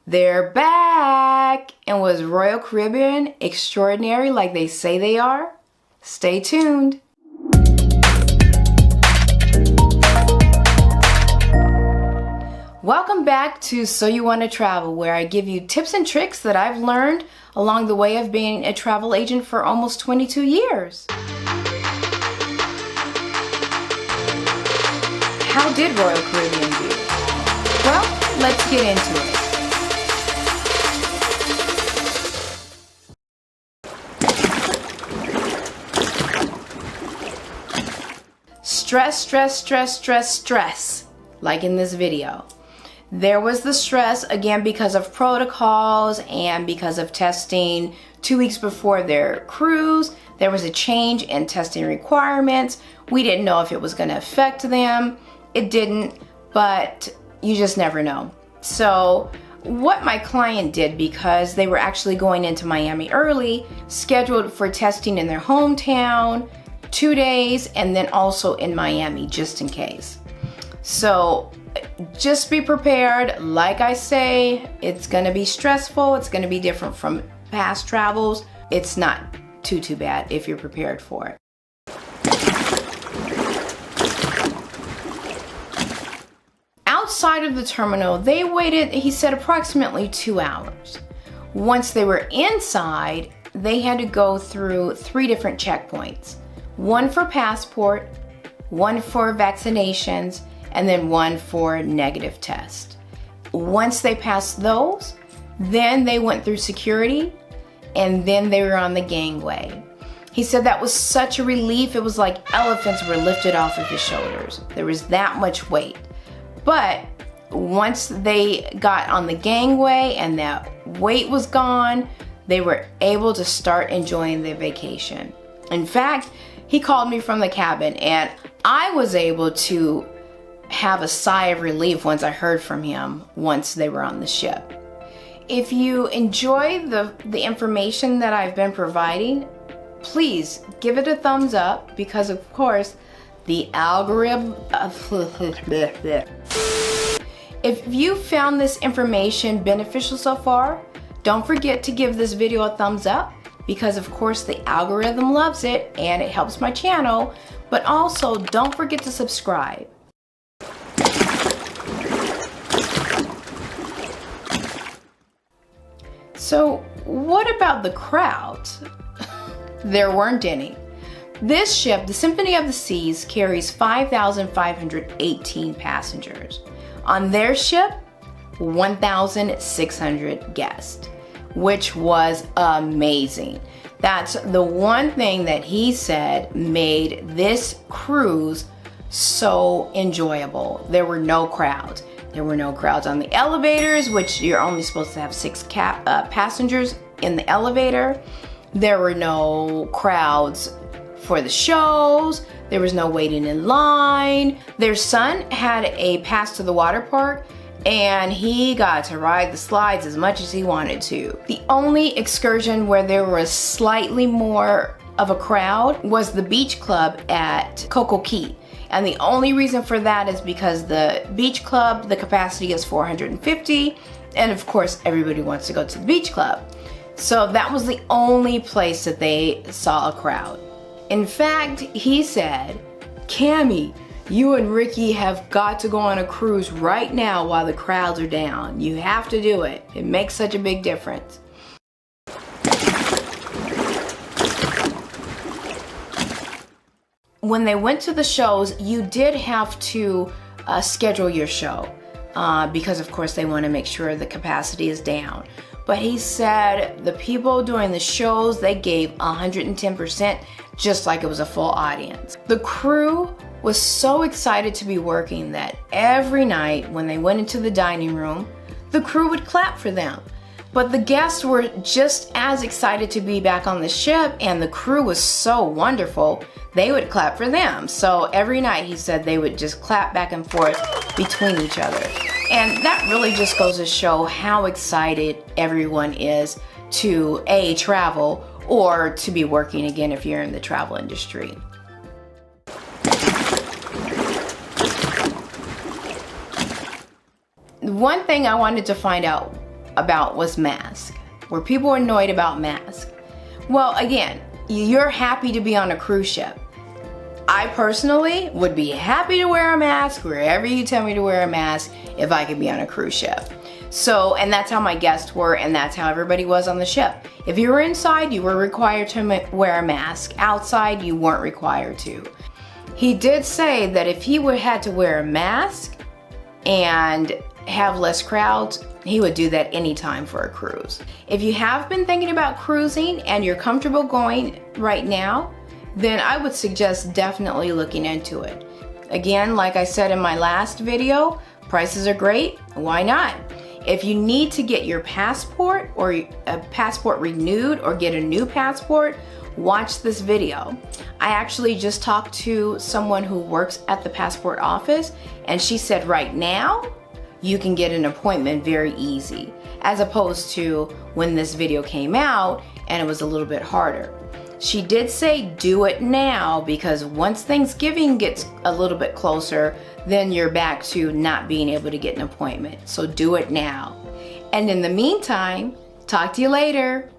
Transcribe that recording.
They're back! And was Royal Caribbean extraordinary like they say they are? Stay tuned. Welcome back to So You Want to Travel, where I give you tips and tricks that I've learned along the way of being a travel agent for almost 22 years. How did Royal Caribbean do? Well, let's get into it. Stress, stress, stress, stress, stress, like in this video. There was the stress, again, because of protocols and because of testing 2 weeks before their cruise. There was a change in testing requirements. We didn't know if it was going to affect them. It didn't, but you just never know. So what my client did, because they were actually going into Miami early, scheduled for testing in their hometown, 2 days, and then also in Miami, just in case. So just be prepared. Like I say, it's gonna be stressful. It's gonna be different from past travels. It's not too bad if you're prepared for it. Outside of the terminal, they waited, he said, approximately 2 hours. Once they were inside, they had to go through 3 different checkpoints. One for passport, one for vaccinations, and then one for negative test. Once they passed those, then they went through security, and then they were on the gangway. He said that was such a relief. It was like elephants were lifted off of his shoulders. There was that much weight. But once they got on the gangway and that weight was gone, they were able to start enjoying their vacation. In fact, he called me from the cabin, and I was able to have a sigh of relief once I heard from him once they were on the ship. If you enjoy the information that I've been providing, please give it a thumbs up, because of course the algorithm if you found this information beneficial so far, don't forget to give this video a thumbs up, because of course the algorithm loves it and it helps my channel. But also don't forget to subscribe. So what about the crowds? There weren't any. This ship, the Symphony of the Seas, carries 5,518 passengers. On their ship, 1,600 guests, which was amazing. That's the one thing that he said made this cruise so enjoyable. There were no crowds. There were no crowds on the elevators, which you're only supposed to have 6 passengers in the elevator. There were no crowds for the shows. There was no waiting in line. Their son had a pass to the water park, and he got to ride the slides as much as he wanted to. The only excursion where there was slightly more of a crowd was the beach club at Coco Key. And the only reason for that is because the beach club, the capacity is 450, and of course everybody wants to go to the beach club. So that was the only place that they saw a crowd. In fact, he said, "Cammie, you and Ricky have got to go on a cruise right now while the crowds are down. You have to do it. It makes such a big difference." When they went to the shows, you did have to schedule your show because of course they want to make sure the capacity is down. But he said the people doing the shows, they gave 110%, just like it was a full audience. The crew was so excited to be working that every night when they went into the dining room, the crew would clap for them. But the guests were just as excited to be back on the ship, and the crew was so wonderful, they would clap for them. So every night, he said, they would just clap back and forth between each other. And that really just goes to show how excited everyone is to travel, or to be working again if you're in the travel industry. One thing I wanted to find out about was mask. Were people annoyed about mask? Well, again, you're happy to be on a cruise ship. I personally would be happy to wear a mask wherever you tell me to wear a mask if I could be on a cruise ship. So, and that's how my guests were, and that's how everybody was on the ship. If you were inside, you were required to wear a mask. Outside, you weren't required to. He did say that if he had to wear a mask and have less crowds, he would do that anytime for a cruise. If you have been thinking about cruising and you're comfortable going right now, then I would suggest definitely looking into it. Again, like I said in my last video, prices are great. Why not? If you need to get your passport or a passport renewed or get a new passport, watch this video. I actually just talked to someone who works at the passport office, and she said right now you can get an appointment very easy, as opposed to when this video came out and it was a little bit harder. She did say do it now, because once Thanksgiving gets a little bit closer, then you're back to not being able to get an appointment. So do it now. And in the meantime, talk to you later.